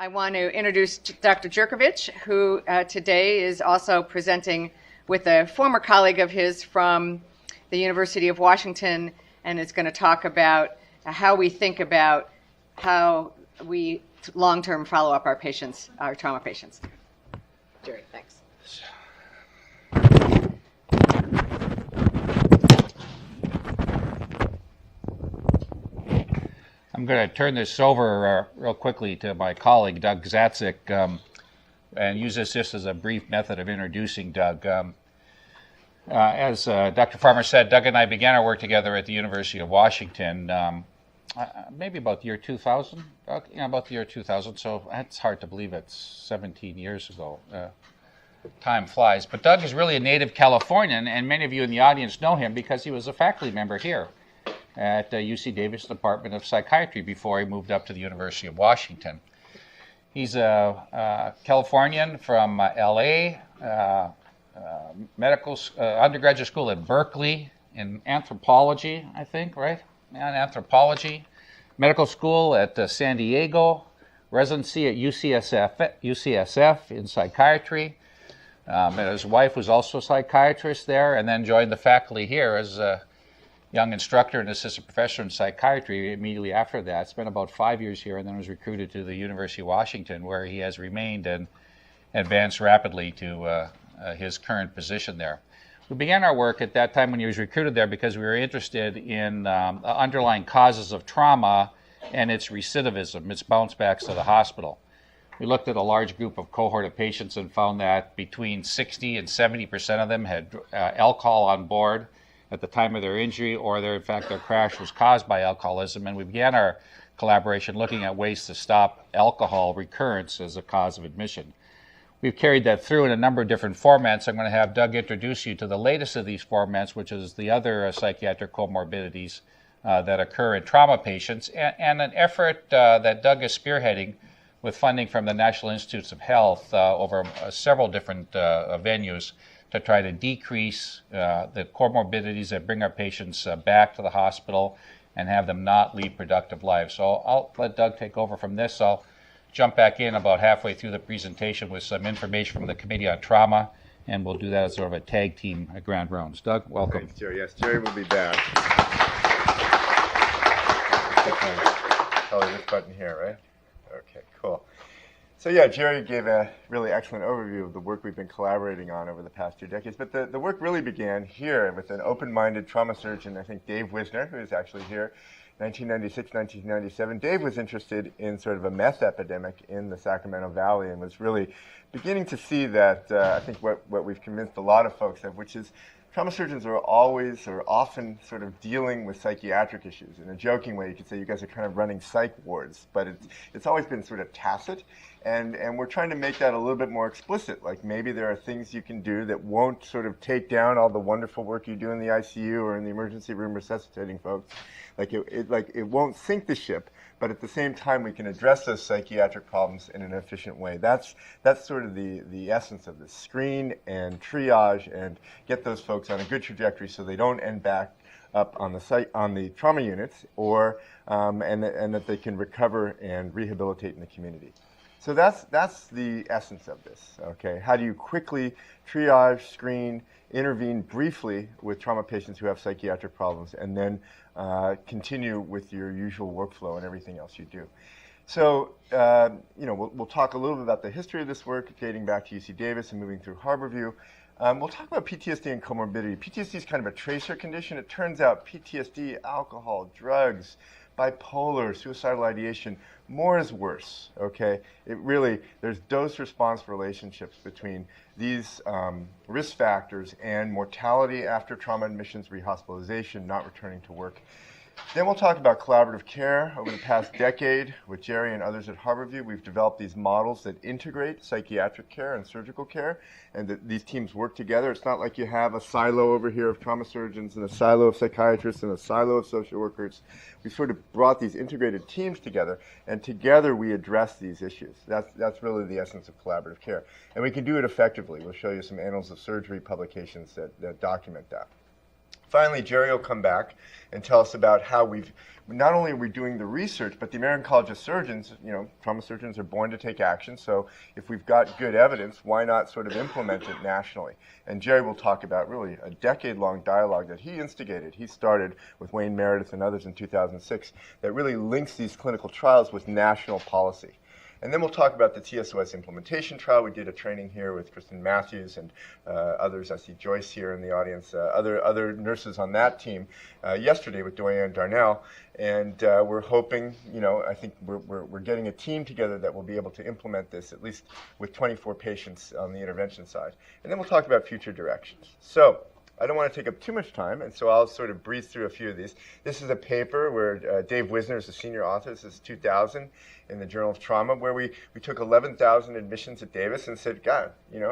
I want to introduce Dr. Jurkovich, who today is also presenting with a former colleague of his from the University of Washington, and is going to talk about how we think about how we long-term follow up our patients, our trauma patients. Jerry, thanks. I'm going to turn this over real quickly to my colleague, Doug Zatzick, and use this just as a brief method of introducing Doug. As Dr. Farmer said, Doug and I began our work together at the University of Washington, maybe about the year 2000. Yeah, about the year 2000, so it's hard to believe it's 17 years ago. Time flies. But Doug is really a native Californian, and many of you in the audience know him because he was a faculty member here at UC Davis Department of Psychiatry before he moved up to the University of Washington. He's a Californian from LA, medical undergraduate school at Berkeley in anthropology, I think, right? Yeah, in anthropology. Medical school at San Diego, residency at UCSF in psychiatry. And his wife was also a psychiatrist there, and then joined the faculty here as a young instructor and assistant professor in psychiatry immediately after that. Spent about 5 years here, and then was recruited to the University of Washington, where he has remained and advanced rapidly to his current position there. We began our work at that time when he was recruited there because we were interested in underlying causes of trauma and its recidivism, its bounce backs to the hospital. We looked at a large group of cohort of patients and found that between 60 and 70% of them had alcohol on board at the time of their injury, or in fact their crash was caused by alcoholism, and we began our collaboration looking at ways to stop alcohol recurrence as a cause of admission. We've carried that through in a number of different formats. I'm going to have Doug introduce you to the latest of these formats, which is the other psychiatric comorbidities that occur in trauma patients, and an effort that Doug is spearheading with funding from the National Institutes of Health over several different venues to try to decrease the comorbidities that bring our patients back to the hospital and have them not lead productive lives. So I'll let Doug take over from this. I'll jump back in about halfway through the presentation with some information from the Committee on Trauma, and we'll do that as sort of a tag team at Grand Rounds. Doug, welcome. Thanks, Jerry. Yes, Jerry will be back. Oh, this button here, right? Okay, cool. So yeah, Jerry gave a really excellent overview of the work we've been collaborating on over the past 2 decades, but the work really began here with an open-minded trauma surgeon, I think Dave Wisner, who is actually here, 1996, 1997. Dave was interested in sort of a meth epidemic in the Sacramento Valley and was really beginning to see that, I think what we've convinced a lot of folks of, which is trauma surgeons are always or often sort of dealing with psychiatric issues. In a joking way, you could say you guys are kind of running psych wards, but it's always been sort of tacit. And we're trying to make that a little bit more explicit. Like maybe there are things you can do that won't sort of take down all the wonderful work you do in the ICU or in the emergency room resuscitating folks. Like it won't sink the ship, but at the same time we can address those psychiatric problems in an efficient way. That's sort of the essence of this. Screen and triage and get those folks on a good trajectory so they don't end back up on the trauma units, or and that they can recover and rehabilitate in the community. So that's the essence of this, okay? How do you quickly triage, screen, intervene briefly with trauma patients who have psychiatric problems, and then continue with your usual workflow and everything else you do? So, we'll talk a little bit about the history of this work, dating back to UC Davis and moving through Harborview. We'll talk about PTSD and comorbidity. PTSD is kind of a tracer condition. It turns out PTSD, alcohol, drugs, bipolar, suicidal ideation, more is worse, okay? There's dose-response relationships between these risk factors and mortality after trauma admissions, rehospitalization, not returning to work. Then we'll talk about collaborative care. Over the past decade, with Jerry and others at Harborview, we've developed these models that integrate psychiatric care and surgical care, and that these teams work together. It's not like you have a silo over here of trauma surgeons and a silo of psychiatrists and a silo of social workers. We sort of brought these integrated teams together, and together we address these issues. That's really the essence of collaborative care. And we can do it effectively. We'll show you some Annals of Surgery publications that document that. Finally, Jerry will come back and tell us about how not only are we doing the research, but the American College of Surgeons, trauma surgeons are born to take action. So if we've got good evidence, why not sort of implement it nationally? And Jerry will talk about really a decade-long dialogue that he instigated. He started with Wayne Meredith and others in 2006 that really links these clinical trials with national policy. And then we'll talk about the TSOS implementation trial. We did a training here with Kristen Matthews and others. I see Joyce here in the audience, other nurses on that team yesterday with Doyen Darnell. And we're hoping, I think we're getting a team together that will be able to implement this, at least with 24 patients on the intervention side. And then we'll talk about future directions. So I don't want to take up too much time, and so I'll sort of breeze through a few of these. This is a paper where Dave Wisner is the senior author. This is 2000 in the Journal of Trauma, where we took 11,000 admissions at Davis and said, God,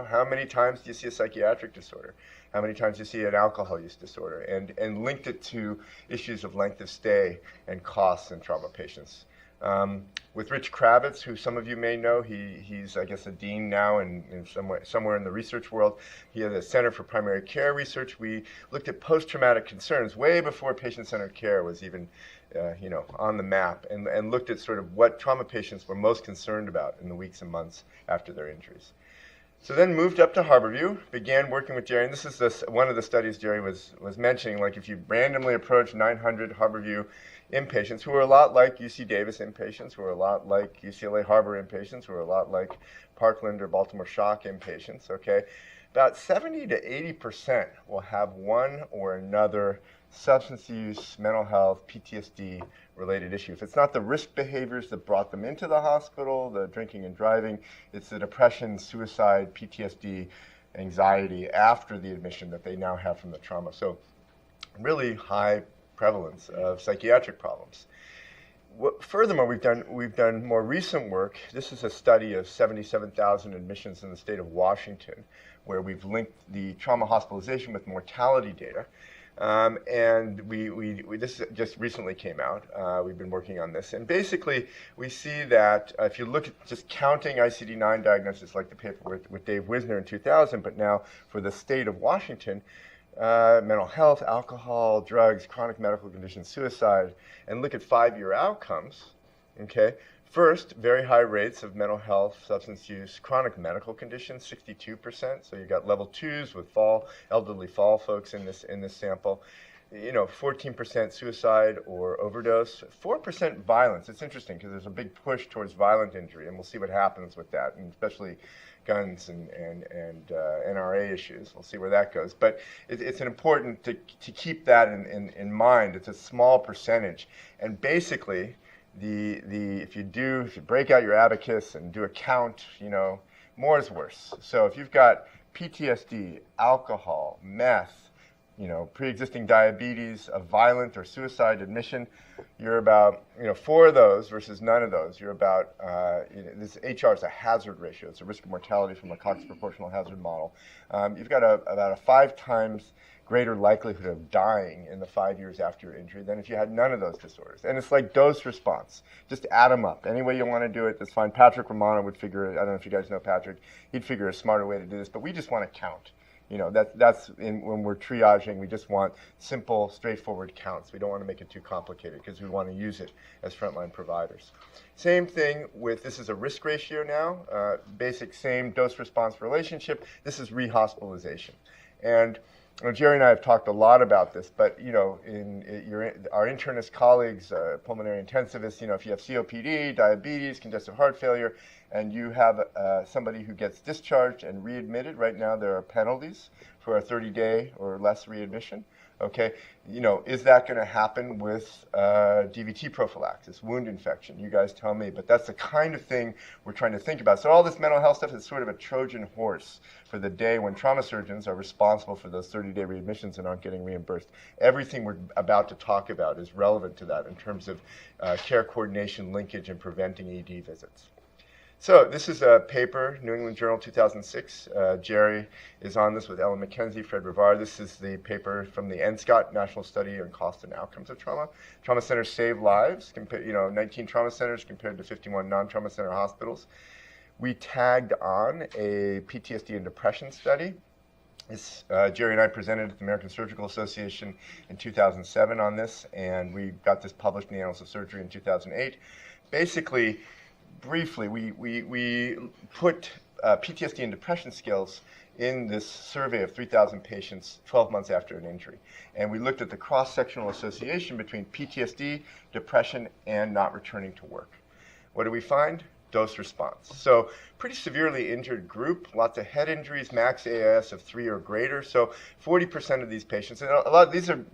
how many times do you see a psychiatric disorder? How many times do you see an alcohol use disorder? And linked it to issues of length of stay and costs in trauma patients. With Rich Kravitz, who some of you may know, he's I guess a dean now in somewhere in the research world. He has a Center for Primary Care Research. We looked at post-traumatic concerns way before patient-centered care was even on the map, and looked at sort of what trauma patients were most concerned about in the weeks and months after their injuries. So then moved up to Harborview, began working with Jerry, and this is one of the studies Jerry was mentioning, like if you randomly approach 900 Harborview inpatients who are a lot like UC Davis inpatients, who are a lot like UCLA Harbor inpatients, who are a lot like Parkland or Baltimore Shock inpatients, okay? About 70 to 80% will have one or another substance use, mental health, PTSD related issue. If it's not the risk behaviors that brought them into the hospital, the drinking and driving, it's the depression, suicide, PTSD, anxiety after the admission that they now have from the trauma. So really high prevalence of psychiatric problems. Furthermore, we've done more recent work. This is a study of 77,000 admissions in the state of Washington, where we've linked the trauma hospitalization with mortality data. And this just recently came out. We've been working on this. And basically, we see that if you look at just counting ICD-9 diagnoses, like the paper with Dave Wisner in 2000, but now for the state of Washington, mental health, alcohol, drugs, chronic medical conditions, suicide, and look at 5-year outcomes, okay? First, very high rates of mental health, substance use, chronic medical conditions, 62%. So you've got level 2s with elderly fall folks in this sample. 14% suicide or overdose, 4% violence. It's interesting because there's a big push towards violent injury, and we'll see what happens with that, and especially guns and NRA issues. We'll see where that goes. But it's important to keep that in mind. It's a small percentage, and basically, if you break out your abacus and do a count, more is worse. So if you've got PTSD, alcohol, meth, pre-existing diabetes, a violent or suicide admission, you're about, 4 of those versus none of those. You're about, this HR is a hazard ratio. It's a risk of mortality from a Cox proportional hazard model. You've got about a 5 times greater likelihood of dying in the 5 years after your injury than if you had none of those disorders. And it's like dose response. Just add them up. Any way you want to do it, that's fine. Patrick Romano would figure it. I don't know if you guys know Patrick. He'd figure a smarter way to do this, but we just want to count. When we're triaging, we just want simple, straightforward counts. We don't want to make it too complicated because we want to use it as frontline providers. Same thing with, this is a risk ratio now, basic same dose-response relationship. This is rehospitalization. And Jerry and I have talked a lot about this, but our internist colleagues, pulmonary intensivists, if you have COPD, diabetes, congestive heart failure, and you have somebody who gets discharged and readmitted, right now there are penalties for a 30-day or less readmission. Okay, is that going to happen with DVT prophylaxis, wound infection? You guys tell me, but that's the kind of thing we're trying to think about. So all this mental health stuff is sort of a Trojan horse for the day when trauma surgeons are responsible for those 30-day readmissions and aren't getting reimbursed. Everything we're about to talk about is relevant to that in terms of care coordination, linkage, and preventing ED visits. So this is a paper, New England Journal 2006. Jerry is on this with Ellen McKenzie, Fred Rivard. This is the paper from the NSCOT National Study on Cost and Outcomes of Trauma. Trauma centers save lives, 19 trauma centers compared to 51 non-trauma center hospitals. We tagged on a PTSD and depression study Jerry and I presented at the American Surgical Association in 2007 on this, and we got this published in the Annals of Surgery in 2008. Basically, briefly, we put PTSD and depression skills in this survey of 3,000 patients 12 months after an injury. And we looked at the cross-sectional association between PTSD, depression, and not returning to work. What do we find? Dose response. So pretty severely injured group, lots of head injuries, max AIS of 3 or greater. So 40% of these patients, and a lot of these are,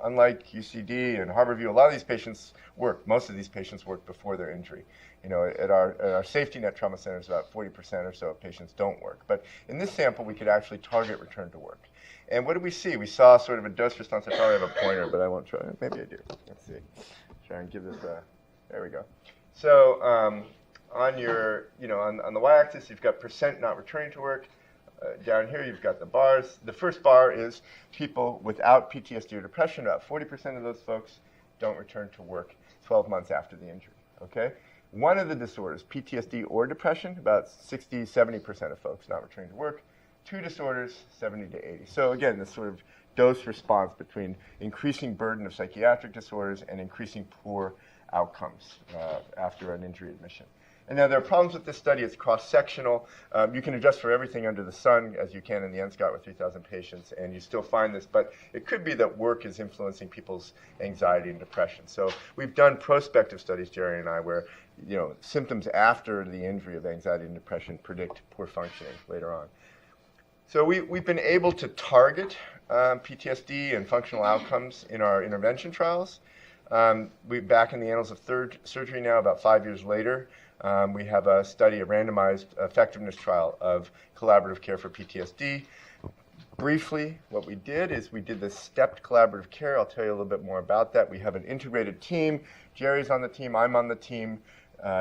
unlike UCD and Harborview, a lot of these patients work. Most of these patients work before their injury. At our safety net trauma centers, about 40% or so of patients don't work. But in this sample, we could actually target return to work. And what did we see? We saw sort of a dose response. I probably have a pointer, but I won't try. Maybe I do. Let's see. Try and give this a, there we go. So on your, on the y-axis, you've got percent not returning to work. Down here, you've got the bars. The first bar is people without PTSD or depression. About 40% of those folks don't return to work 12 months after the injury, okay? One of the disorders, PTSD or depression, about 60, 70% of folks not returning to work. 2 disorders, 70 to 80. So again, this sort of dose response between increasing burden of psychiatric disorders and increasing poor outcomes after an injury admission. And now there are problems with this study. It's cross-sectional. You can adjust for everything under the sun, as you can in the NSCOT with 3,000 patients, and you still find this. But it could be that work is influencing people's anxiety and depression. So we've done prospective studies, Jerry and I, where symptoms after the injury of anxiety and depression predict poor functioning later on. So we've been able to target PTSD and functional outcomes in our intervention trials. We're back in the Annals of Surgery now, about 5 years later. We have a study, a randomized effectiveness trial of collaborative care for PTSD. Briefly, what we did is we did this stepped collaborative care. I'll tell you a little bit more about that. We have an integrated team. Jerry's on the team, I'm on the team.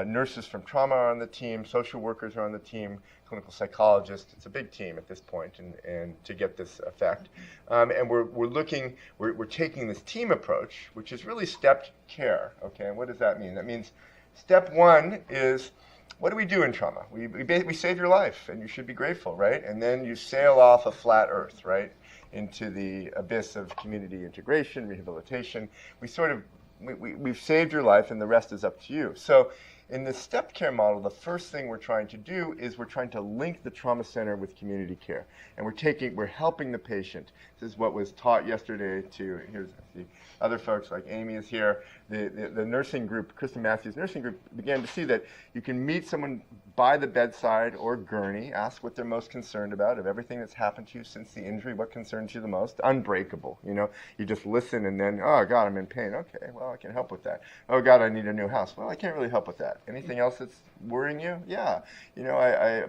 Nurses from trauma are on the team, social workers are on the team, clinical psychologists. It's a big team at this point, and to get this effect. And we're taking this team approach, which is really stepped care. Okay, and what does that mean? That means step one is, what do we do in trauma? We save your life, and you should be grateful, right? And then you sail off a flat earth, right, into the abyss of community integration, rehabilitation. We've saved your life, and the rest is up to you. So in the stepped care model, the first thing we're trying to do is we're trying to link the trauma center with community care. And we're helping the patient. This is what was taught yesterday to, here's the other folks like Amy is here. The nursing group, Kristen Matthews' nursing group, began to see that you can meet someone by the bedside or gurney, ask what they're most concerned about, of everything that's happened to you since the injury, what concerns you the most. Unbreakable, You just listen and then, oh, God, I'm in pain. Okay, well, I can help with that. Oh, God, I need a new house. Well, I can't really help with that. Anything else that's worrying you? Yeah.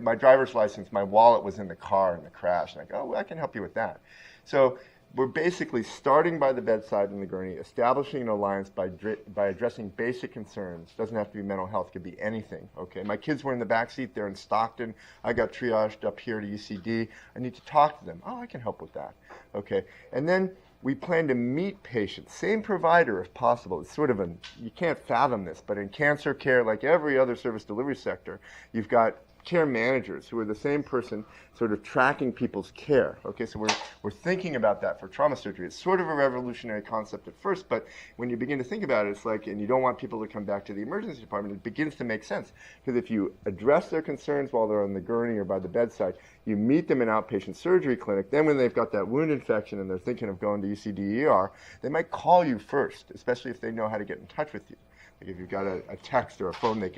My driver's license, my wallet was in the car in the crash. Like, oh, well, I can help you with that. So we're basically starting by the bedside in the gurney, establishing an alliance by addressing basic concerns. Doesn't have to be mental health, could be anything. Okay, my kids were in the back seat, they're in Stockton. I got triaged up here to UCD. I need to talk to them. Oh, I can help with that. Okay, and then we plan to meet patients, same provider if possible. It's sort of you can't fathom this, but in cancer care, like every other service delivery sector, you've got care managers who are the same person sort of tracking people's care. Okay, so we're thinking about that for trauma surgery. It's sort of a revolutionary concept at first, but when you begin to think about it, it's like, and you don't want people to come back to the emergency department, it begins to make sense. Because if you address their concerns while they're on the gurney or by the bedside, you meet them in outpatient surgery clinic, then when they've got that wound infection and they're thinking of going to UCD/ER, they might call you first, especially if they know how to get in touch with you. Like if you've got a text or a phone they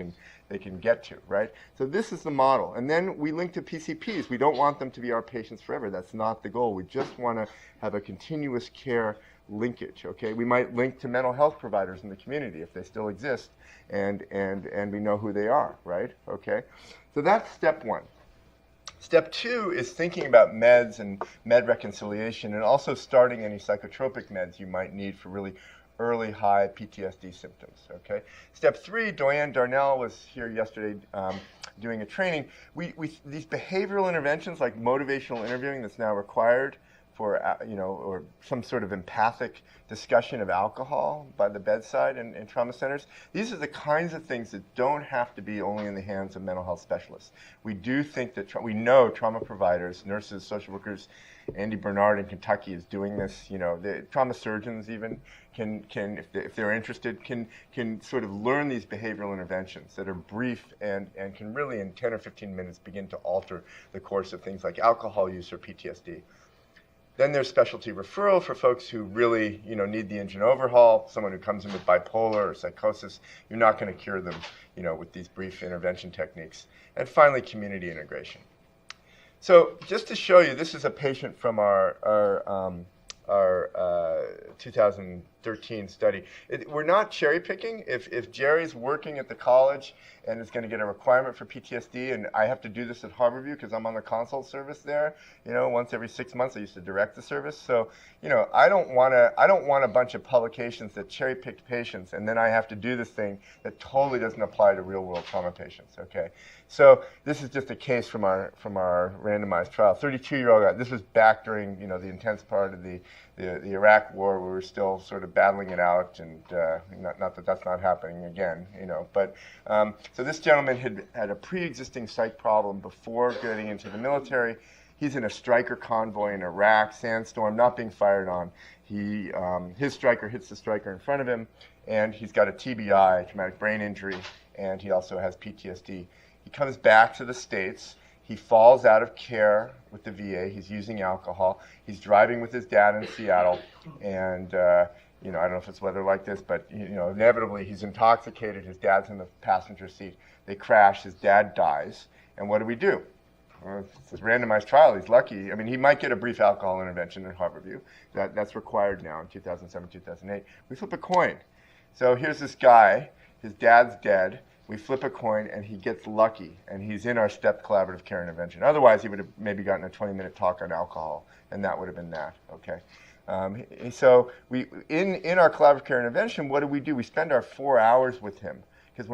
can get to, right? So this is the model. And then we link to PCPs. We don't want them to be our patients forever. That's not the goal. We just want to have a continuous care linkage, okay? We might link to mental health providers in the community if they still exist, and we know who they are, right? Okay? So that's step one. Step two is thinking about meds and med reconciliation, and also starting any psychotropic meds you might need for really early high PTSD symptoms, okay? Step three, Doyen Darnell was here yesterday doing a training. These behavioral interventions like motivational interviewing that's now required for or some sort of empathic discussion of alcohol by the bedside in trauma centers. These are the kinds of things that don't have to be only in the hands of mental health specialists. We do think that we know trauma providers, nurses, social workers. Andy Bernard in Kentucky is doing this. The trauma surgeons even can if they're interested, can sort of learn these behavioral interventions that are brief and can really in 10 or 15 minutes begin to alter the course of things like alcohol use or PTSD. Then there's specialty referral for folks who really, need the engine overhaul. Someone who comes in with bipolar or psychosis, you're not going to cure them, with these brief intervention techniques. And finally, community integration. So just to show you, this is a patient from our 2013 study. We're not cherry picking. If Jerry's working at the college and is going to get a requirement for PTSD, and I have to do this at Harborview because I'm on the consult service there, once every 6 months I used to direct the service. So, I don't want a bunch of publications that cherry picked patients and then I have to do this thing that totally doesn't apply to real world trauma patients. Okay. So this is just a case from our randomized trial. 32-year-old guy. This was back during the intense part of the Iraq War, where we were still sort of battling it out, and not that that's not happening again, But so this gentleman had a pre-existing psych problem before getting into the military. He's in a striker convoy in Iraq, sandstorm, not being fired on. His striker hits the striker in front of him, and he's got a TBI, traumatic brain injury, and he also has PTSD. He comes back to the States. He falls out of care with the VA. He's using alcohol. He's driving with his dad in Seattle, and I don't know if it's weather like this, but inevitably he's intoxicated. His dad's in the passenger seat. They crash. His dad dies. And what do? It's a randomized trial. He's lucky. I mean, he might get a brief alcohol intervention in Harborview. That's required now in 2007, 2008. We flip a coin. So here's this guy. His dad's dead. We flip a coin, and he gets lucky, and he's in our STEP collaborative care intervention. Otherwise, he would have maybe gotten a 20-minute talk on alcohol, and that would have been that. Okay. So we in our collaborative care intervention, what do? We spend our 4 hours with him because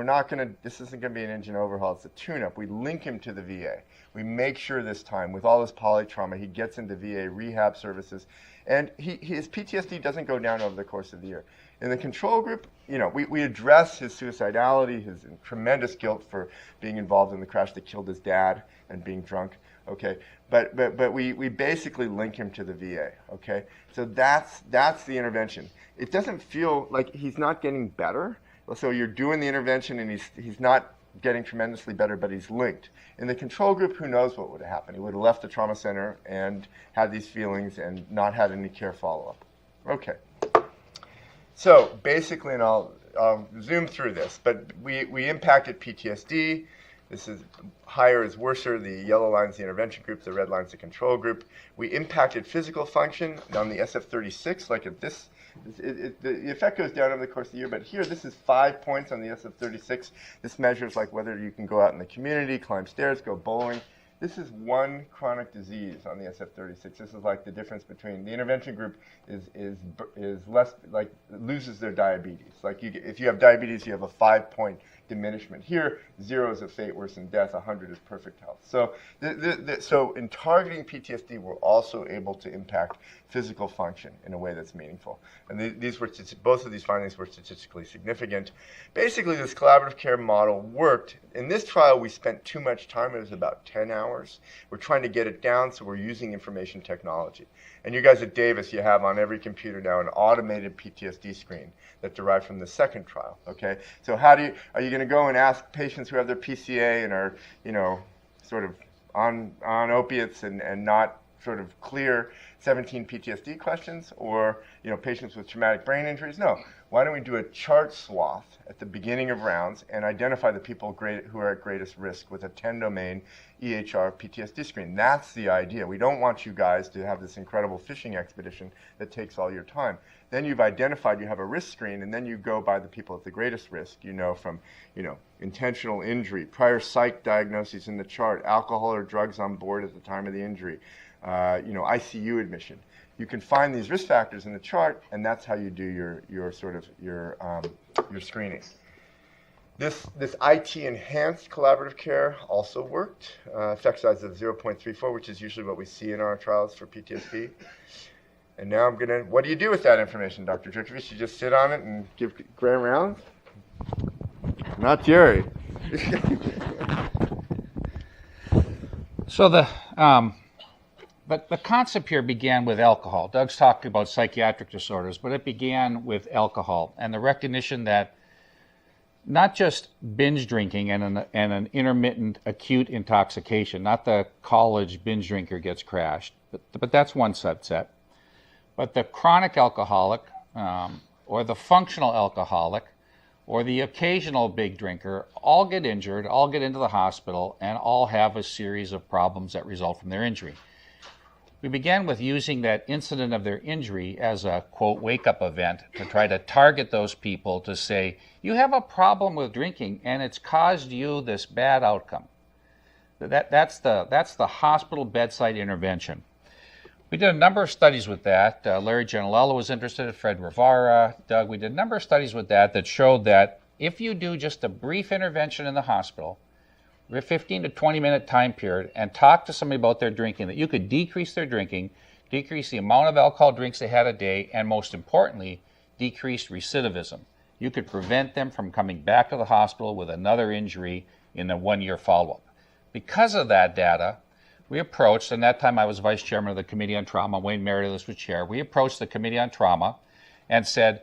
this isn't going to be an engine overhaul. It's a tune-up. We link him to the VA. We make sure this time, with all his polytrauma, he gets into VA rehab services, and his PTSD doesn't go down over the course of the year. In the control group, we address his suicidality, his tremendous guilt for being involved in the crash that killed his dad and being drunk. Okay, but we basically link him to the VA. Okay, so that's the intervention. It doesn't feel like he's not getting better. So you're doing the intervention and he's not getting tremendously better, but he's linked. In the control group, who knows what would have happened? He would have left the trauma center and had these feelings and not had any care follow-up. Okay. So basically, and I'll zoom through this, but we impacted PTSD. This is higher is worser. The yellow line's the intervention group, the red line's the control group. We impacted physical function on the SF-36, like at this. The effect goes down over the course of the year, but here this is 5 points on the SF-36. This measures like whether you can go out in the community, climb stairs, go bowling. This is one chronic disease on the SF-36. This is like the difference between the intervention group is less, like loses their diabetes. Like if you have diabetes, you have a 5-point diminishment. Here, 0 is a fate worse than death, 100 is perfect health. So, so in targeting PTSD, we're also able to impact physical function in a way that's meaningful. And both of these findings were statistically significant. Basically, this collaborative care model worked. In this trial, we spent too much time. It was about 10 hours. We're trying to get it down, so we're using information technology. And you guys at Davis, you have on every computer now an automated PTSD screen that derived from the second trial. Okay, so are you going to go and ask patients who have their PCA and are, sort of on opiates and not sort of clear 17 PTSD questions, or patients with traumatic brain injuries? No. Why don't we do a chart swath at the beginning of rounds and identify the people who are at greatest risk with a 10-domain EHR PTSD screen? That's the idea. We don't want you guys to have this incredible fishing expedition that takes all your time. Then you've identified you have a risk screen, and then you go by the people at the greatest risk, from intentional injury, prior psych diagnoses in the chart, alcohol or drugs on board at the time of the injury, ICU admission. You can find these risk factors in the chart, and that's how you do your screening. This IT-enhanced collaborative care also worked. Effect size of 0.34, which is usually what we see in our trials for PTSD. And now I'm going to, what do you do with that information, Dr. Jurkovich? You just sit on it and give grand rounds? Not Jerry. So the concept here began with alcohol. Doug's talking about psychiatric disorders, but it began with alcohol and the recognition that not just binge drinking and an intermittent acute intoxication, not the college binge drinker gets crashed, but that's one subset. But the chronic alcoholic or the functional alcoholic or the occasional big drinker all get injured, all get into the hospital, and all have a series of problems that result from their injury. We began with using that incident of their injury as a, quote, wake-up event to try to target those people to say, you have a problem with drinking and it's caused you this bad outcome. That's the hospital bedside intervention. We did a number of studies with that. Larry Gianello was interested, Fred Rivara, Doug. We did a number of studies with that showed that if you do just a brief intervention in the hospital, a 15 to 20 minute time period, and talk to somebody about their drinking, that you could decrease their drinking, decrease the amount of alcohol drinks they had a day, and most importantly, decrease recidivism. You could prevent them from coming back to the hospital with another injury in a 1-year follow-up. Because of that data, we approached, and that time I was vice chairman of the Committee on Trauma, Wayne Meredith was chair, we approached the Committee on Trauma and said,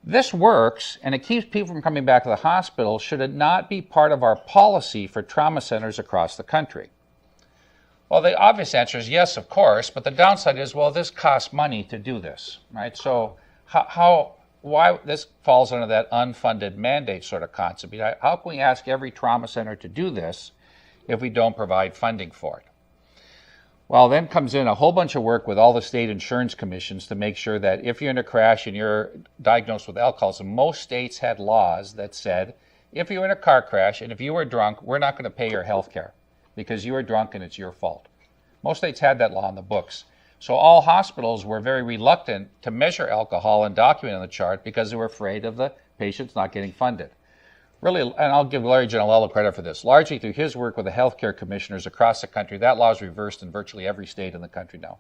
this works and it keeps people from coming back to the hospital. Should it not be part of our policy for trauma centers across the country? Well, the obvious answer is yes, of course, but the downside is, well, this costs money to do this, right? So why this falls under that unfunded mandate sort of concept. How can we ask every trauma center to do this if we don't provide funding for it? Well, then comes in a whole bunch of work with all the state insurance commissions to make sure that if you're in a crash and you're diagnosed with alcoholism, most states had laws that said, if you were in a car crash and if you were drunk, we're not going to pay your health care because you were drunk and it's your fault. Most states had that law in the books. So all hospitals were very reluctant to measure alcohol and document on the chart because they were afraid of the patients not getting funded. Really, and I'll give Larry Gianello credit for this, largely through his work with the healthcare commissioners across the country, that law is reversed in virtually every state in the country now.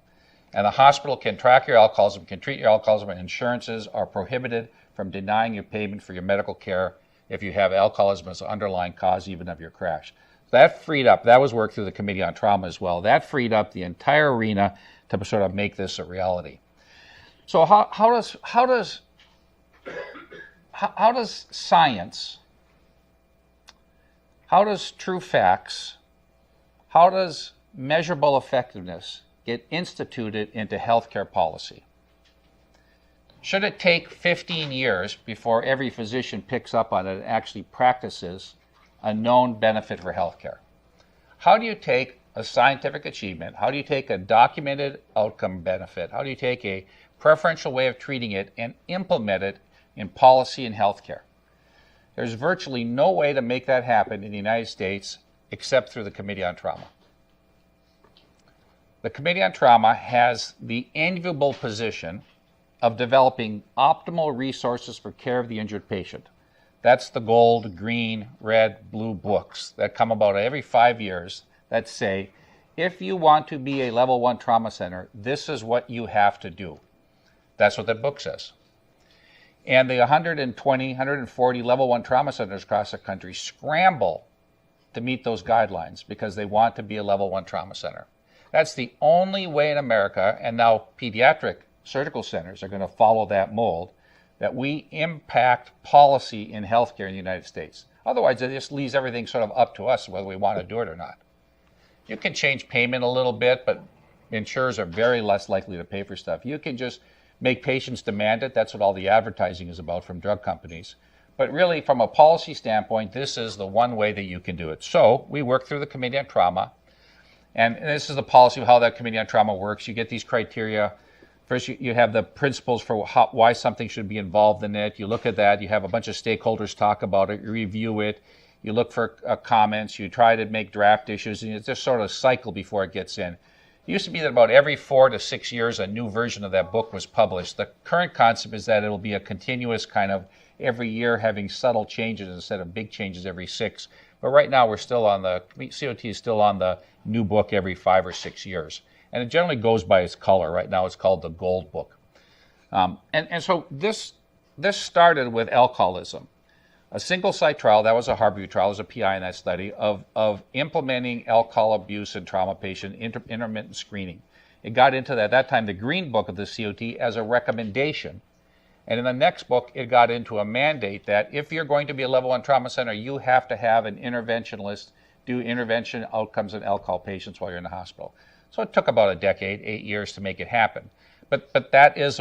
And the hospital can track your alcoholism, can treat your alcoholism, and insurances are prohibited from denying you payment for your medical care if you have alcoholism as an underlying cause even of your crash. That freed up, that was work through the Committee on Trauma as well, that freed up the entire arena to sort of make this a reality. So how does science, how does true facts, how does measurable effectiveness get instituted into healthcare policy? Should it take 15 years before every physician picks up on it and actually practices a known benefit for healthcare? How do you take a scientific achievement, how do you take a documented outcome benefit, how do you take a preferential way of treating it and implement it in policy and healthcare? There's virtually no way to make that happen in the United States except through the Committee on Trauma. The Committee on Trauma has the enviable position of developing optimal resources for care of the injured patient. That's the gold, green, red, blue books that come about every 5 years that say, if you want to be a level 1 trauma center, this is what you have to do. That's what that book says. And the 120, 140 level 1 trauma centers across the country scramble to meet those guidelines because they want to be a level 1 trauma center. That's the only way in America, and now pediatric surgical centers are going to follow that mold, that we impact policy in healthcare in the United States. Otherwise, it just leaves everything sort of up to us whether we want to do it or not. You can change payment a little bit, but insurers are very less likely to pay for stuff. You can just make patients demand it. That's what all the advertising is about from drug companies. But really, from a policy standpoint, this is the one way that you can do it. So we work through the Committee on Trauma, and this is the policy of how that Committee on Trauma works. You get these criteria. First, you have the principles for why something should be involved in it. You look at that. You have a bunch of stakeholders talk about it. You review it. You look for comments. You try to make draft issues. And it's just sort of a cycle before it gets in. It used to be that about every 4 to 6 years, a new version of that book was published. The current concept is that it will be a continuous kind of every year having subtle changes instead of big changes every 6. But right now we're still on the, COT is still on the new book every 5 or 6 years. And it generally goes by its color. Right now it's called the gold book. And so this started with alcoholism. A single site trial, that was a Harborview trial, was a PI in that study, of implementing alcohol abuse in trauma patient intermittent screening. It got into that, at that time, the green book of the COT as a recommendation. And in the next book, it got into a mandate that if you're going to be a level 1 trauma center, you have to have an interventionalist do intervention outcomes in alcohol patients while you're in the hospital. So it took about a decade, 8 years to make it happen. But that is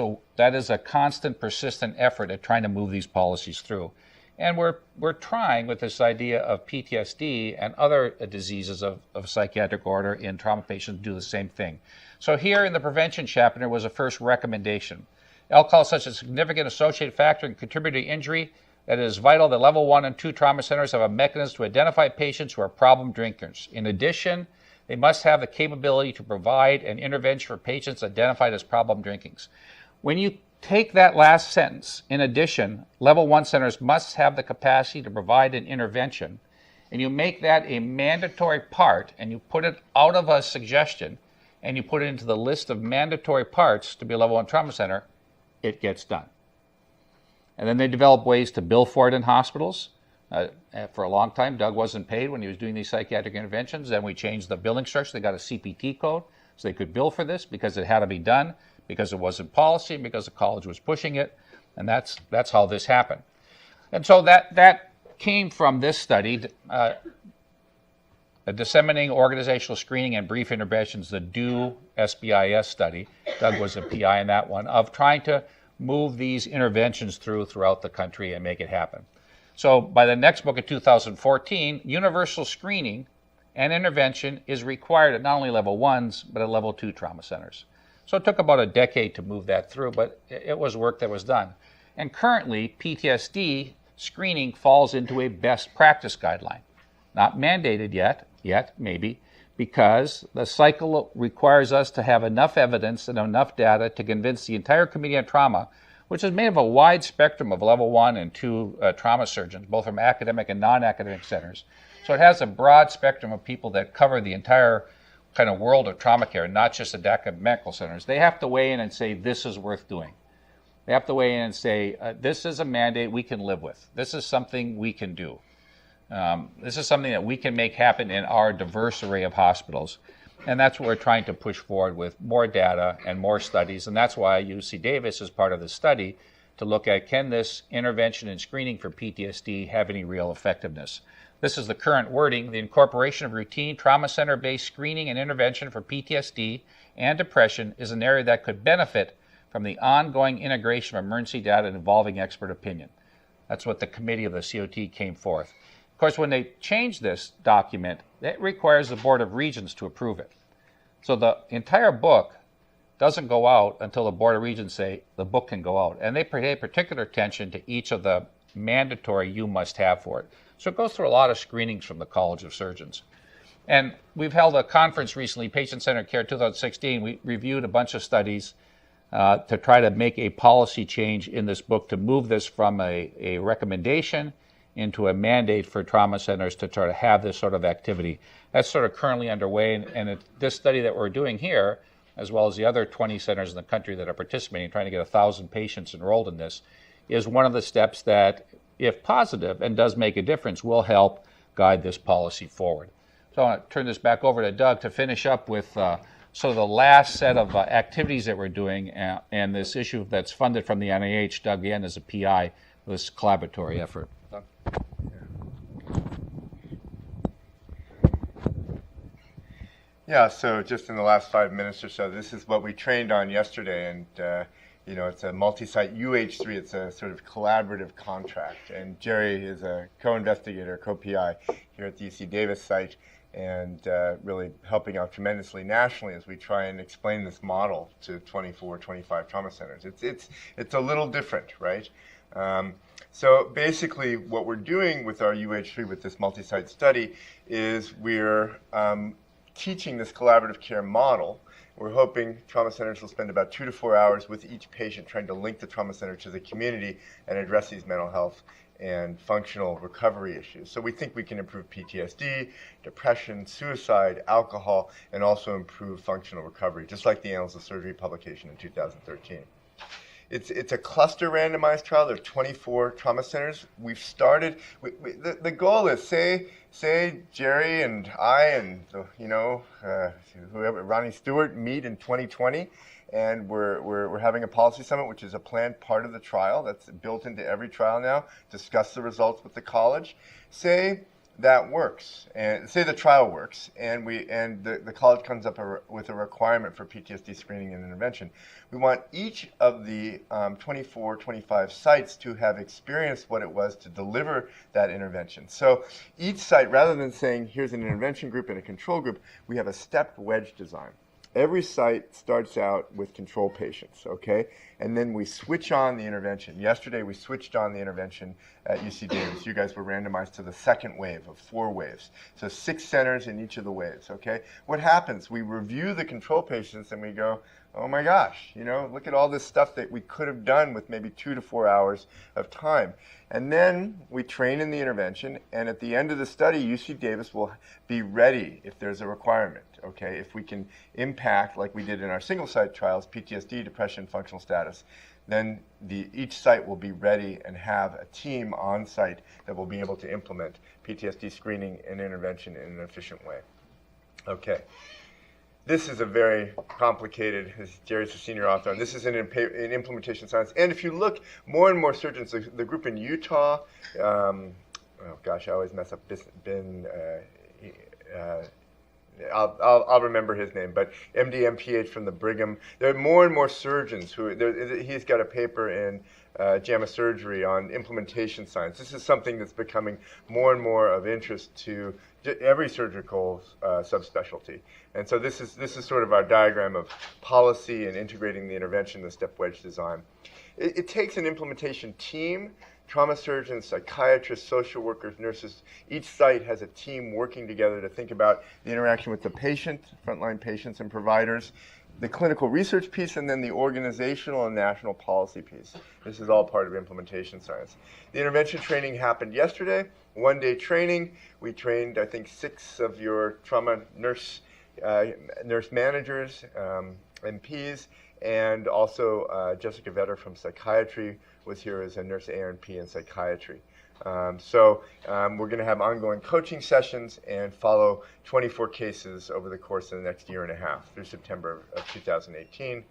a constant, persistent effort at trying to move these policies through. And we're trying with this idea of PTSD and other diseases of psychiatric order in trauma patients to do the same thing. So here in the prevention chapter was a first recommendation. Alcohol is such a significant associated factor in contributing to injury that it is vital that level 1 and 2 trauma centers have a mechanism to identify patients who are problem drinkers. In addition, they must have the capability to provide an intervention for patients identified as problem drinkings. When you take that last sentence, in addition, level 1 centers must have the capacity to provide an intervention, and you make that a mandatory part, and you put it out of a suggestion, and you put it into the list of mandatory parts to be a level 1 trauma center, it gets done. And then they develop ways to bill for it in hospitals. For a long time, Doug wasn't paid when he was doing these psychiatric interventions. Then we changed the billing structure. They got a CPT code so they could bill for this because it had to be done, because it wasn't policy, because the college was pushing it. And that's how this happened. And so that came from this study, Disseminating Organizational Screening and Brief Interventions, the DO SBIS study. Doug was a PI in that one, of trying to move these interventions throughout the country and make it happen. So by the next book of 2014, universal screening and intervention is required at not only level 1s, but at level 2 trauma centers. So it took about a decade to move that through, but it was work that was done. And currently, PTSD screening falls into a best practice guideline. Not mandated yet maybe, because the cycle requires us to have enough evidence and enough data to convince the entire Committee on Trauma, which is made of a wide spectrum of level 1 and 2 trauma surgeons, both from academic and non-academic centers. So it has a broad spectrum of people that cover the entire kind of world of trauma care, not just the academic medical centers. They have to weigh in and say, this is worth doing. They have to weigh in and say, this is a mandate we can live with. This is something we can do. This is something that we can make happen in our diverse array of hospitals. And that's what we're trying to push forward with more data and more studies. And that's why UC Davis is part of the study to look at, can this intervention and screening for PTSD have any real effectiveness? This is the current wording. The incorporation of routine trauma center-based screening and intervention for PTSD and depression is an area that could benefit from the ongoing integration of emergency data involving expert opinion. That's what the committee of the COT came forth. Of course, when they change this document, it requires the Board of Regents to approve it. So the entire book doesn't go out until the Board of Regents say the book can go out. And they pay particular attention to each of the mandatory you must have for it. So it goes through a lot of screenings from the College of Surgeons. And we've held a conference recently, Patient-Centered Care 2016. We reviewed a bunch of studies to try to make a policy change in this book to move this from a recommendation into a mandate for trauma centers to try to have this sort of activity. That's sort of currently underway, and this study that we're doing here, as well as the other 20 centers in the country that are participating, trying to get 1,000 patients enrolled in this, is one of the steps that, if positive and does make a difference, will help guide this policy forward. So I want to turn this back over to Doug to finish up with sort of the last set of activities that we're doing and this issue that's funded from the NIH. Doug, again, is a PI for this collaboratory effort. Doug? Yeah, so just in the last 5 minutes or so, this is what we trained on yesterday, and you know, it's a multi-site UH3. It's a sort of collaborative contract, and Jerry is a co-investigator, co-PI here at the UC Davis site, and really helping out tremendously nationally as we try and explain this model to 24, 25 trauma centers. It's a little different, right? So basically, what we're doing with our UH3 with this multi-site study is we're teaching this collaborative care model we're hoping trauma centers will spend about 2 to 4 hours with each patient trying to link the trauma center to the community and address these mental health and functional recovery issues. So we think we can improve PTSD, depression, suicide, alcohol, and also improve functional recovery, just like the Annals of Surgery publication in 2013. It's a cluster randomized trial. There are 24 trauma centers. We've started. The goal is say Jerry and I and whoever Ronnie Stewart meet in 2020, and we're having a policy summit, which is a planned part of the trial that's built into every trial now. Discuss the results with the college. Say that works, and say the trial works, and the college comes up with a requirement for PTSD screening and intervention. We want each of the 25 sites to have experienced what it was to deliver that intervention. So each site, rather than saying here's an intervention group and a control group, we have a stepped wedge design. Every site starts out with control patients, okay? And then we switch on the intervention. Yesterday we switched on the intervention at UC Davis. You guys were randomized to the second wave of 4 waves. So 6 centers in each of the waves, okay? What happens? We review the control patients and we go, oh my gosh, look at all this stuff that we could have done with maybe 2 to 4 hours of time. And then we train in the intervention, and at the end of the study, UC Davis will be ready if there's a requirement, okay? If we can impact, like we did in our single-site trials, PTSD, depression, functional status, then each site will be ready and have a team on site that will be able to implement PTSD screening and intervention in an efficient way. Okay. This is a very complicated, Jerry's a senior author, and this is in implementation science. And if you look, more and more surgeons, the group in Utah, oh gosh, I always mess up, I'll remember his name, but MD, MPH from the Brigham. There are more and more surgeons he's got a paper in JAMA Surgery on implementation science. This is something that's becoming more and more of interest to every surgical subspecialty. And so this is sort of our diagram of policy and integrating the intervention, the step wedge design. It takes an implementation team, trauma surgeons, psychiatrists, social workers, nurses. Each site has a team working together to think about the interaction with the patient, frontline patients and providers, the clinical research piece, and then the organizational and national policy piece. This is all part of implementation science. The intervention training happened yesterday, 1-day training. We trained, I think, 6 of your trauma nurse managers, MPs, and also Jessica Vetter from psychiatry was here as a nurse A&P in psychiatry. So we're going to have ongoing coaching sessions and follow 24 cases over the course of the next year and a half through September of 2018.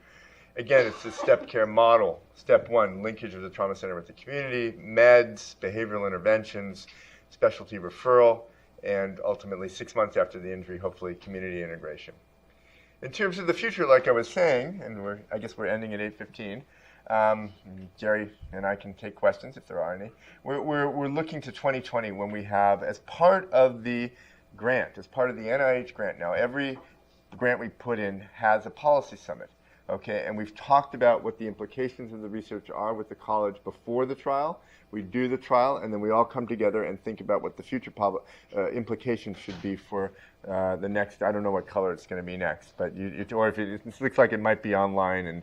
Again, it's the step care model. Step 1, linkage of the trauma center with the community, meds, behavioral interventions, specialty referral, and ultimately 6 months after the injury, hopefully community integration. In terms of the future, like I was saying, and I guess we're ending at 8:15, Jerry and I can take questions if there are any. We're looking to 2020 when we have, as part of the grant, as part of the NIH grant now, every grant we put in has a policy summit, okay? And we've talked about what the implications of the research are with the college before the trial. We do the trial, and then we all come together and think about what the future implications should be for the next. I don't know what color it's going to be next, but or if it looks like it might be online, and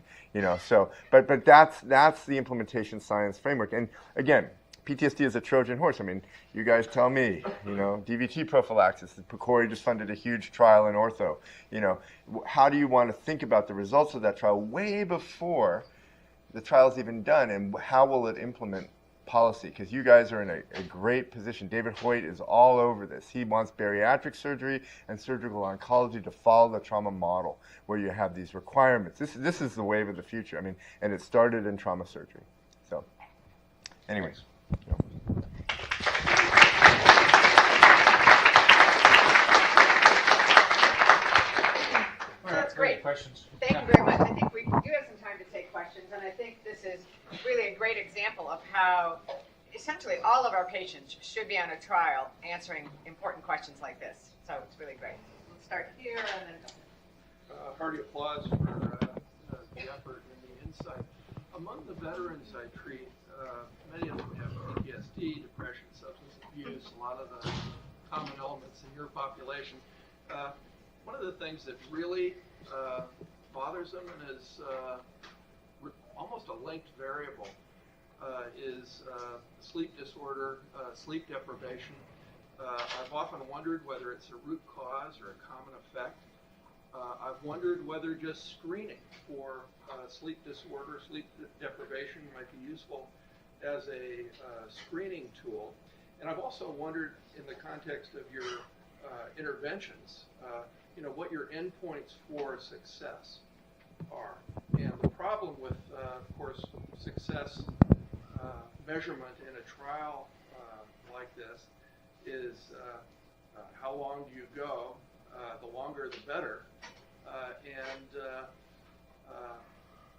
so. But that's the implementation science framework. And again, PTSD is a Trojan horse. I mean, you guys tell me. DVT prophylaxis. PCORI just funded a huge trial in ortho. How do you want to think about the results of that trial way before the trial's even done, and how will it implement policy? Because you guys are in a great position. David Hoyt is all over this. He wants bariatric surgery and surgical oncology to follow the trauma model, where you have these requirements. This is the wave of the future. I mean, and it started in trauma surgery. So, anyways. That's great. Questions? Thank you very much. I think we do have some time to take questions, and I think this is really a great example of how essentially all of our patients should be on a trial answering important questions like this. So it's really great. We'll start here and then hearty applause for the effort and the insight. Among the veterans I treat, many of them have PTSD, depression, substance abuse, a lot of the common elements in your population. one of the things that really bothers them and is almost a linked variable is sleep disorder, sleep deprivation. I've often wondered whether it's a root cause or a common effect. I've wondered whether just screening for sleep disorder, sleep deprivation might be useful as a screening tool. And I've also wondered, in the context of your interventions, what your endpoints for success are. And the problem with, of course, success measurement in a trial like this is how long do you go? The longer, the better.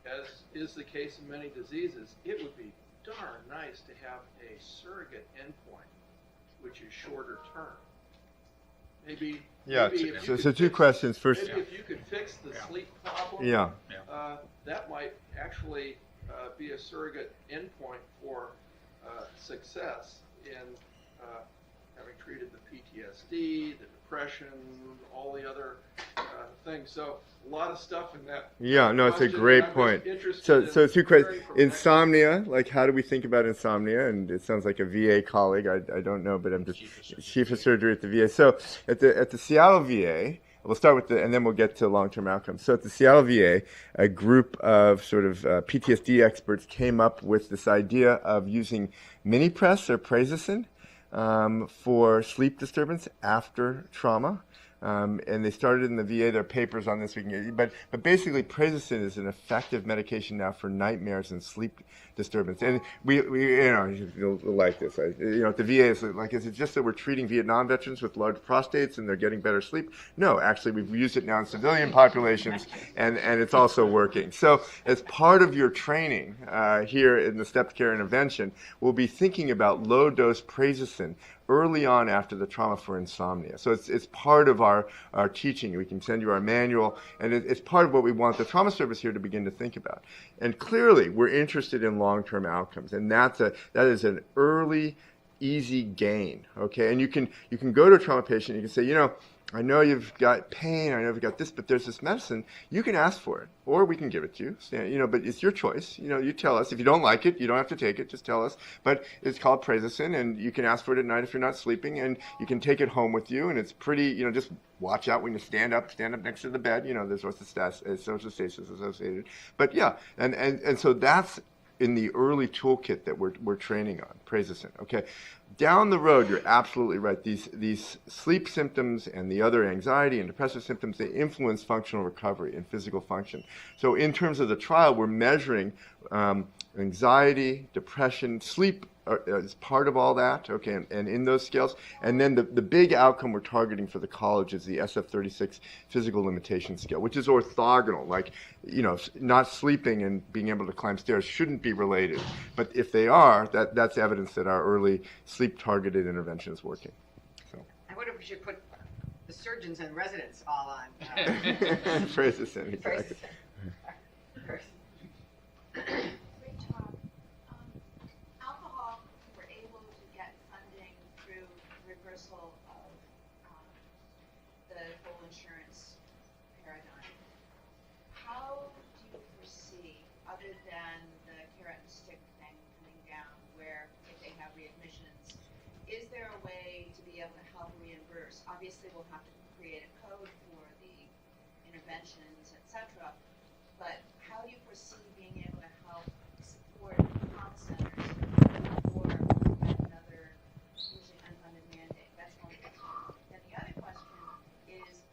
As is the case in many diseases, it would be darn nice to have a surrogate endpoint, which is shorter term. Maybe. Yeah. Maybe So two questions. First. Maybe if you could fix the sleep problem. Yeah. That might actually be a surrogate endpoint for success in having treated the PTSD, the depression, all the other things. So a lot of stuff in that. Yeah, no, it's a great point. So two questions. Insomnia, like how do we think about insomnia? And it sounds like a VA colleague. I don't know, but I'm just chief of surgery at the VA. So at the Seattle VA, we'll start with and then we'll get to long-term outcomes. So at the Seattle VA, a group of sort of PTSD experts came up with this idea of using mini-press or prazosin for sleep disturbance after trauma. And they started in the VA. There are papers on this we can get, but basically, prazosin is an effective medication now for nightmares and sleep disturbance. And we you'll like this. At the VA, is it just that we're treating Vietnam veterans with large prostates and they're getting better sleep? No, actually, we've used it now in civilian populations, and it's also working. So, as part of your training here in the stepped care intervention, we'll be thinking about low dose prazosin early on after the trauma for insomnia. So it's part of our teaching. We can send you our manual, and it's part of what we want the trauma service here to begin to think about. And clearly, we're interested in long-term outcomes, and that is an early, easy gain. Okay, and you can go to a trauma patient and you can say, I know you've got pain, I know you've got this, but there's this medicine. You can ask for it, or we can give it to you. But it's your choice. You tell us. If you don't like it, you don't have to take it. Just tell us. But it's called prazosin, and you can ask for it at night if you're not sleeping, and you can take it home with you. And it's pretty. Just watch out when you stand up next to the bed. There's social stasis associated. But yeah, and so that's in the early toolkit that we're training on, prazosin. Okay. Down the road, you're absolutely right. These sleep symptoms and the other anxiety and depressive symptoms, they influence functional recovery and physical function. So in terms of the trial, we're measuring anxiety, depression, sleep is part of all that, okay, and in those scales. And then the big outcome we're targeting for the college is the SF-36 physical limitation scale, which is orthogonal. Like, not sleeping and being able to climb stairs shouldn't be related. But if they are, that's evidence that our early sleep-targeted intervention is working. So. I wonder if we should put the surgeons and residents all on. Prazosin, exactly. Great talk. Alcohol, we're able to get funding through reversal of the whole insurance paradigm. How do you foresee, other than the carrot and stick thing coming down, where if they have readmissions, is there a way to be able to help reimburse? Obviously, we'll have to create a code for the interventions, etc. But how do you foresee being able to help support trauma centers or another using unfunded mandate? That's one question. Then the other question is,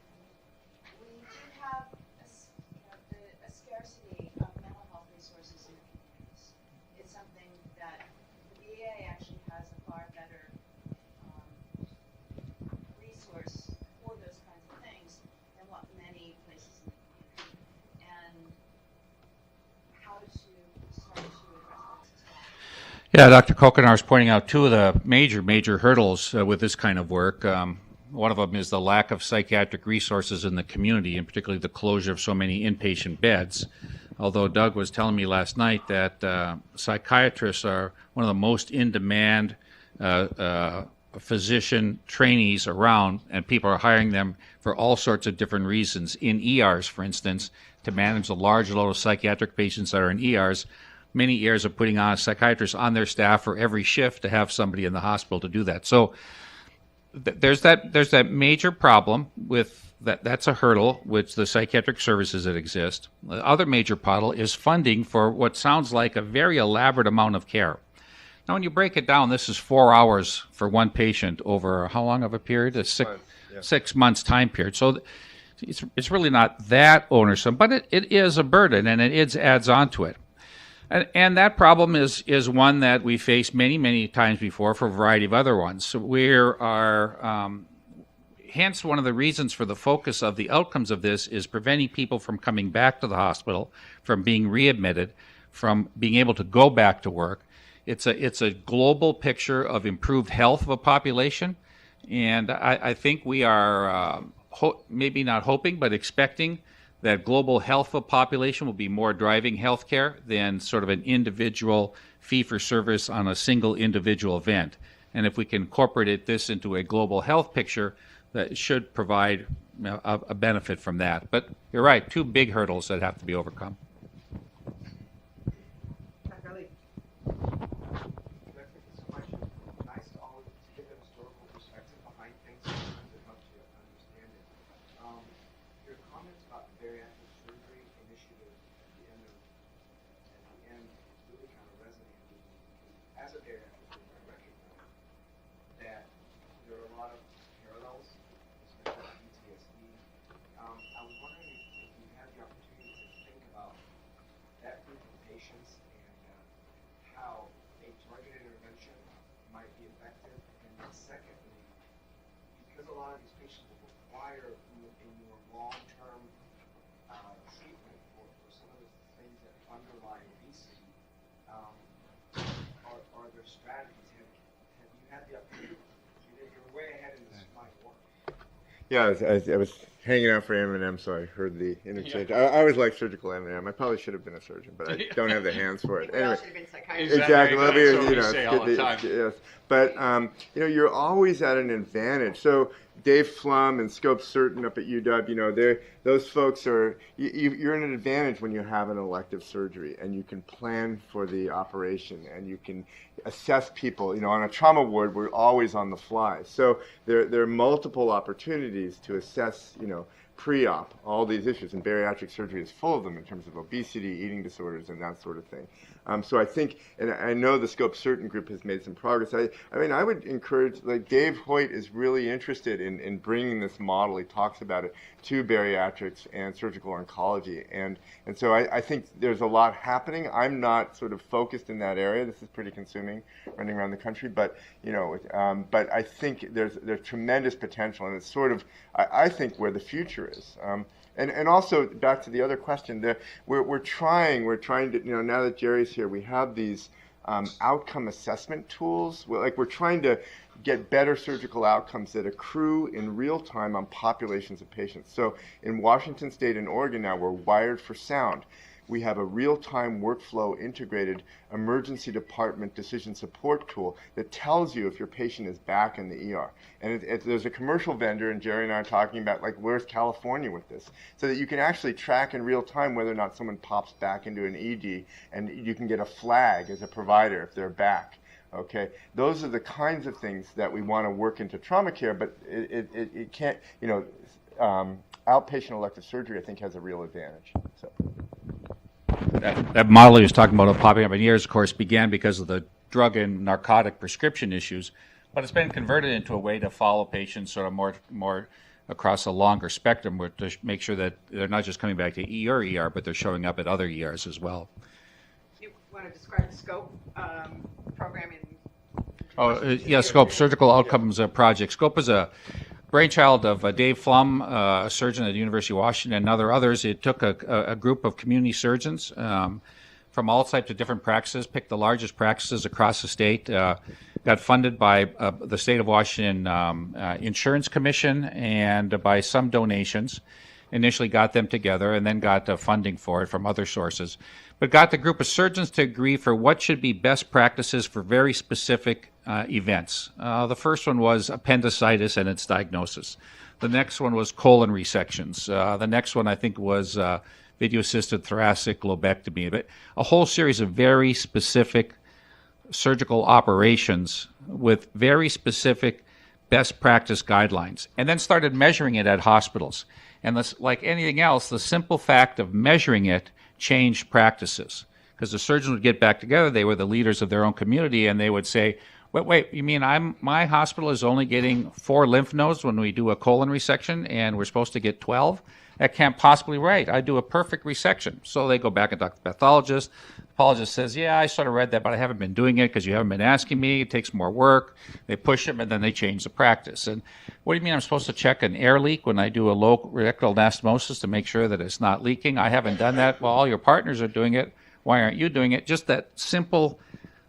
we do have a scarcity of mental health resources in the communities. It's something that the VA actually has a far better resource for those kinds of things than what many places in the community. And how to start to address that system. Yeah, Dr. Kokenar is pointing out two of the major hurdles with this kind of work. One of them is the lack of psychiatric resources in the community, and particularly the closure of so many inpatient beds. Although Doug was telling me last night that psychiatrists are one of the most in-demand physician trainees around, and people are hiring them for all sorts of different reasons. In ERs, for instance, to manage the large load of psychiatric patients that are in ERs, many ERs are putting on a psychiatrist on their staff for every shift to have somebody in the hospital to do that. So there's that major problem with that. That's a hurdle with the psychiatric services that exist. The other major puddle is funding for what sounds like a very elaborate amount of care. Now, when you break it down, this is 4 hours for one patient over how long of a period? A 6 months time period. So it's really not that onersome, but it is a burden, and it adds on to it. And that problem is one that we faced many, many times before for a variety of other ones. So hence one of the reasons for the focus of the outcomes of this is preventing people from coming back to the hospital, from being readmitted, from being able to go back to work. It's a global picture of improved health of a population, and I think we are maybe not hoping, but expecting that global health of a population will be more driving healthcare than sort of an individual fee-for-service on a single individual event. And if we can incorporate this into a global health picture, that should provide a benefit from that. But you're right, two big hurdles that have to be overcome. Yeah, I was hanging out for M&M, so I heard the interchange. Yeah. I always liked surgical M&M. I probably should have been a surgeon, but I don't have the hands for it. We all should have been psychiatrists. Exactly. Well, say all the time. Yes. But you're always at an advantage. So Dave Flum and Scope Certain up at UW, those folks are, you're in an advantage when you have an elective surgery and you can plan for the operation and you can assess people. On a trauma ward, we're always on the fly. So there are multiple opportunities to assess, pre-op, all these issues, and bariatric surgery is full of them in terms of obesity, eating disorders, and that sort of thing. So I think, and I know the Scope Certain group has made some progress. I would encourage, Dave Hoyt is really interested in bringing this model, he talks about it, to bariatrics and surgical oncology. And so I think there's a lot happening. I'm not sort of focused in that area. This is pretty consuming, running around the country. But, but I think there's tremendous potential, and it's sort of, I think, where the future is. And also, back to the other question, we're trying to, now that Jerry's here, we have these outcome assessment tools. We're trying to get better surgical outcomes that accrue in real time on populations of patients. So in Washington State and Oregon now, we're wired for sound. We have a real-time workflow integrated emergency department decision support tool that tells you if your patient is back in the ER. And there's a commercial vendor, and Jerry and I are talking about, where's California with this? So that you can actually track in real time whether or not someone pops back into an ED, and you can get a flag as a provider if they're back. Okay, those are the kinds of things that we want to work into trauma care, but it can't, outpatient elective surgery, I think, has a real advantage. So. That model he was talking about of popping up in years, of course, began because of the drug and narcotic prescription issues, but it's been converted into a way to follow patients sort of more across a longer spectrum to make sure that they're not just coming back to ER, but they're showing up at other ERs as well. You want to describe the SCOPE program SCOPE, Surgical Outcomes Project. SCOPE is a brainchild of Dave Flum, a surgeon at the University of Washington, and others. It took a group of community surgeons from all types of different practices, picked the largest practices across the state, got funded by the State of Washington Insurance Commission and by some donations, initially got them together and then got funding for it from other sources, but got the group of surgeons to agree for what should be best practices for very specific events. The first one was appendicitis and its diagnosis. The next one was colon resections. The next one, I think, was video-assisted thoracic lobectomy. But a whole series of very specific surgical operations with very specific best practice guidelines, and then started measuring it at hospitals. And this, like anything else, the simple fact of measuring it changed practices, because the surgeons would get back together, they were the leaders of their own community, and they would say, wait, you mean my hospital is only getting 4 lymph nodes when we do a colon resection, and we're supposed to get 12? That can't possibly be right. I do a perfect resection. So they go back and talk to the pathologist. The pathologist says, yeah, I sort of read that, but I haven't been doing it because you haven't been asking me. It takes more work. They push them, and then they change the practice. And what do you mean I'm supposed to check an air leak when I do a low rectal anastomosis to make sure that it's not leaking? I haven't done that. Well, all your partners are doing it. Why aren't you doing it? Just that simple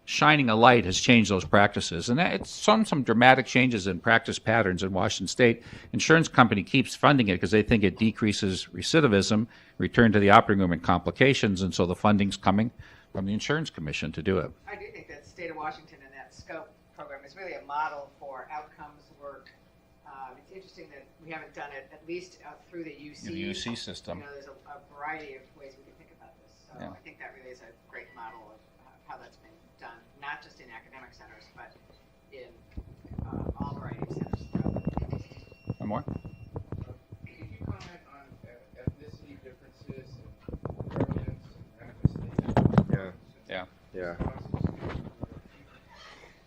shining a light has changed those practices. And it's some dramatic changes in practice patterns in Washington State. Insurance company keeps funding it because they think it decreases recidivism, return to the operating room, and complications, and so the funding's coming from the Insurance Commission to do it. I do think that the state of Washington and that SCOPE program is really a model for outcomes work. It's interesting that we haven't done it at least through the UC. In the UC system. You know, there's a variety of ways we can think about this. So Yeah. I think that really is a great model of how that's been done, not just in academic centers, but in all variety of centers throughout the state. One more? Could you comment on ethnicity differences and prevalence and manifestation? Yeah.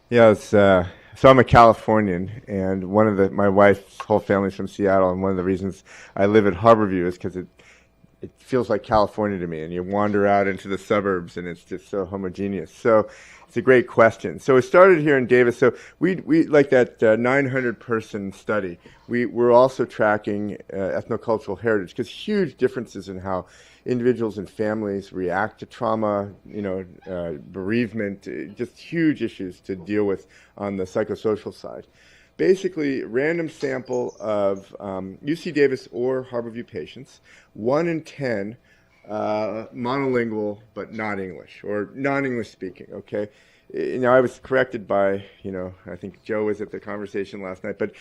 Yeah, so I'm a Californian, and my wife's whole family's from Seattle, and one of the reasons I live at Harborview is because it feels like California to me, and you wander out into the suburbs, and it's just so homogeneous. So it's a great question. So it started here in Davis. So we like that 900-person study. We're also tracking ethnocultural heritage, because huge differences in how individuals and families react to trauma, bereavement, just huge issues to deal with on the psychosocial side. Basically, random sample of UC Davis or Harborview patients, 1 in 10 monolingual but not English, or non-English speaking, okay? I was corrected by, I think Joe was at the conversation last night, but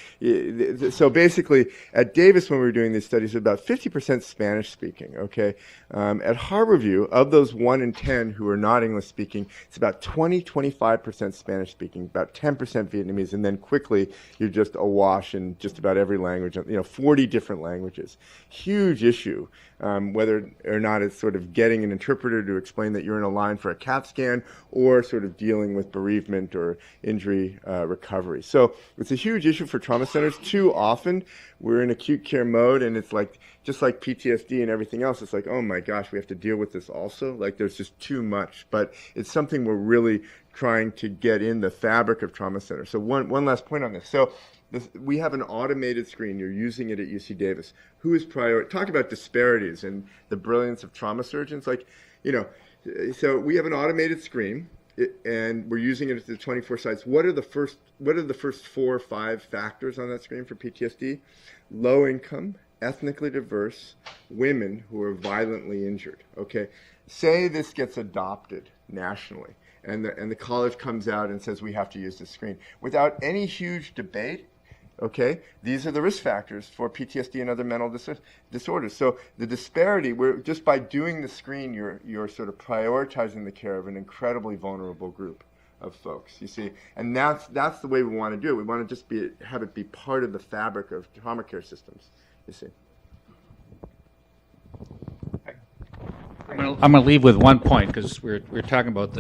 so basically at Davis when we were doing these studies, about 50% Spanish speaking, okay? At Harborview, of those 1 in 10 who are not English speaking, it's about 25% Spanish speaking, about 10% Vietnamese, and then quickly you're just awash in just about every language, 40 different languages. Huge issue, whether or not it's sort of getting an interpreter to explain that you're in a line for a CAT scan, or sort of dealing with bereavement or injury recovery. So it's a huge issue for trauma centers. Too often we're in acute care mode, and it's like, just like PTSD and everything else, it's like, oh my gosh, we have to deal with this also. Like, there's just too much. But it's something we're really trying to get in the fabric of trauma centers. So one last point on this. So we have an automated screen. You're using it at UC Davis. Who is talk about disparities and the brilliance of trauma surgeons. So we have an automated screen, and we're using it at the 24 sites. What are the first 4 or 5 factors on that screen for PTSD? Low income, ethnically diverse, women who are violently injured. Okay, say this gets adopted nationally, and the college comes out and says we have to use this screen without any huge debate. Okay, these are the risk factors for PTSD and other mental disorders. So the disparity, just by doing the screen, you're sort of prioritizing the care of an incredibly vulnerable group of folks. You see, and that's the way we want to do it. We want to just have it be part of the fabric of trauma care systems. You see. I'm going to leave with one point, because we're talking about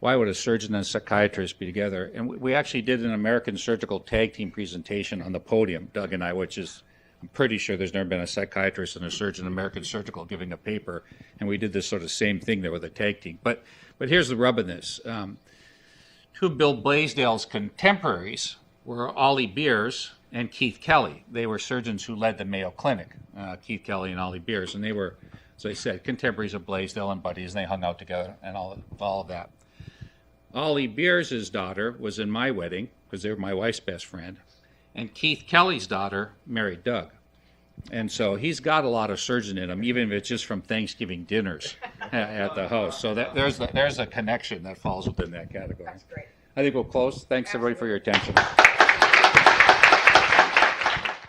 why would a surgeon and a psychiatrist be together? And we actually did an American Surgical Tag Team presentation on the podium, Doug and I, which is, I'm pretty sure there's never been a psychiatrist and a surgeon in American Surgical giving a paper, and we did this sort of same thing there with a tag team. But here's the rub in this. 2 Bill Blaisdell's contemporaries were Ollie Beers and Keith Kelly. They were surgeons who led the Mayo Clinic, Keith Kelly and Ollie Beers, and they were, as I said, contemporaries of Blaisdell and buddies, and they hung out together and all of that. Ollie Beers' daughter was in my wedding, because they were my wife's best friend, and Keith Kelly's daughter married Doug. And so he's got a lot of surgeon in him, even if it's just from Thanksgiving dinners at the house. So there's a connection that falls within that category. That's great. I think we'll close. Thanks everybody for your attention.